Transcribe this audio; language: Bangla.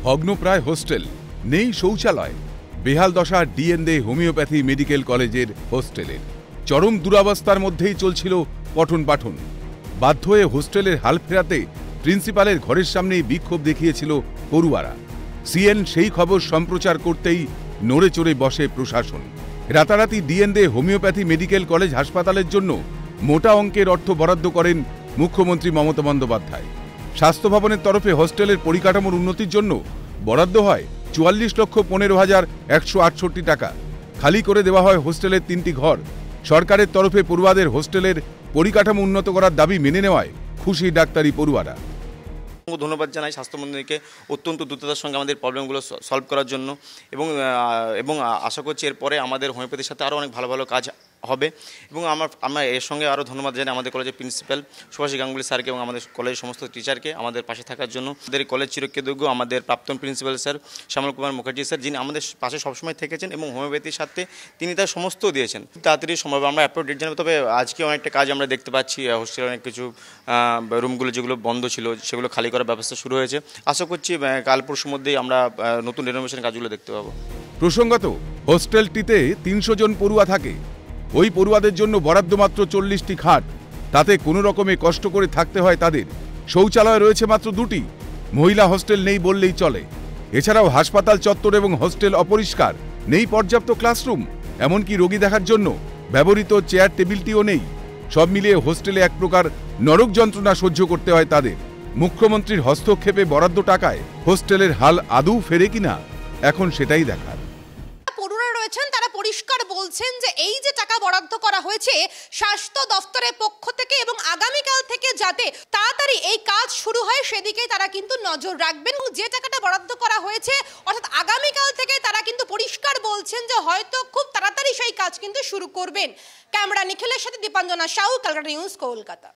ভগ্নপ্রায় হোস্টেল, নেই শৌচালয়, বেহাল দশা ডিএনএ হোমিওপ্যাথি মেডিকেল কলেজের হোস্টেলের। চরম দুরবস্থার মধ্যেই চলছিল পঠন পাঠন। বাধ্য হয়ে হোস্টেলের হাল ফেরাতে প্রিন্সিপালের ঘরের সামনেই বিক্ষোভ দেখিয়েছিল পড়ুয়ারা। সিএন সেই খবর সম্প্রচার করতেই নড়ে চড়ে বসে প্রশাসন। রাতারাতি ডিএনএ হোমিওপ্যাথি মেডিকেল কলেজ হাসপাতালের জন্য মোটা অঙ্কের অর্থ বরাদ্দ করেন মুখ্যমন্ত্রী মমতা বন্দ্যোপাধ্যায়। স্বাস্থ্য ভবনের তরফে হোস্টেলের পরিকাঠামোর উন্নতির জন্য বরাদ্দ হয় 44,15,168 টাকা। খালি করে দেওয়া হয় হোস্টেলের 3টি ঘর। সরকারের তরফে পড়ুয়াদের হোস্টেলের পরিকাঠামো উন্নত করার দাবি মেনে নেওয়ায় খুশি ডাক্তারি পড়ুয়ারা। ধন্যবাদ জানাই স্বাস্থ্যমন্ত্রীকে অত্যন্ত দ্রুততার সঙ্গে আমাদের প্রবলেমগুলো সলভ করার জন্য, এবং আশা করছি এরপরে আমাদের হোমিওপ্যাথির সাথে আরও অনেক ভালো ভালো কাজ হবে। এবং আমরা এর সঙ্গে আরও ধন্যবাদ জানাই আমাদের কলেজের প্রিন্সিপাল সুভাষী গাঙ্গুলি স্যারকে এবং আমাদের কলেজের সমস্ত টিচারকে আমাদের পাশে থাকার জন্য। আমাদের কলেজ চিরকৃতজ্ঞ আমাদের প্রাক্তন principal sir Shyamal Kumar Mukherjee sir, যিনি আমাদের পাশে সবসময় থেকেছেন এবং হোমিওপ্যাথির সাথে তিনি তার সমস্ত দিয়েছেন। তাড়াতাড়ি সম্ভব আমরা অ্যাপ্রোচ ডেট জানাবো। তবে আজকে অনেকটা কাজ আমরা দেখতে পাচ্ছি, হোস্টেলে অনেক কিছু রুমগুলো যেগুলো বন্ধ ছিল সেগুলো খালি করার ব্যবস্থা শুরু হয়েছে। আশা করছি কাল পরশুর মধ্যেই আমরা নতুন রেনোভেশন কাজগুলো দেখতে পাবো। প্রসঙ্গত, হোস্টেলটিতে 300 জন পড়ুয়া থাকে। ওই পড়ুয়াদের জন্য বরাদ্দ মাত্র 40টি খাট। তাতে কোনো রকমে কষ্ট করে থাকতে হয় তাদের। শৌচালয় রয়েছে মাত্র 2টি। মহিলা হোস্টেল নেই বললেই চলে। এছাড়াও হাসপাতাল চত্বর এবং হোস্টেল অপরিষ্কার, নেই পর্যাপ্ত ক্লাসরুম, এমনকি রোগী দেখার জন্য ব্যবহৃত চেয়ার টেবিলটিও নেই। সব মিলিয়ে হোস্টেলে এক প্রকার নরক যন্ত্রণা সহ্য করতে হয় তাদের। মুখ্যমন্ত্রীর হস্তক্ষেপে বরাদ্দ টাকায় হোস্টেলের হাল আদৌ ফেরে কিনা এখন সেটাই দেখার। তারা পরিষ্কার বলছেন যে এই যে টাকা বরাদ্দ করা হয়েছে স্বাস্থ্য দফতরের পক্ষ থেকে এবং আগামীকাল থেকে যাতে তাড়াতাড়ি এই কাজ শুরু হয় সেদিকে তারা কিন্তু নজর রাখবেন। যে টাকাটা বরাদ্দ করা হয়েছে অর্থাৎ আগামীকাল থেকে তারা কিন্তু পরিষ্কার বলছেন যে হয়তো খুব তাড়াতাড়ি সেই কাজ কিন্তু শুরু করবেন। ক্যামেরা নিখিলের সাথে দীপাঞ্জনা সাউ, ক্যালকাটা নিউজ, কলকাতা।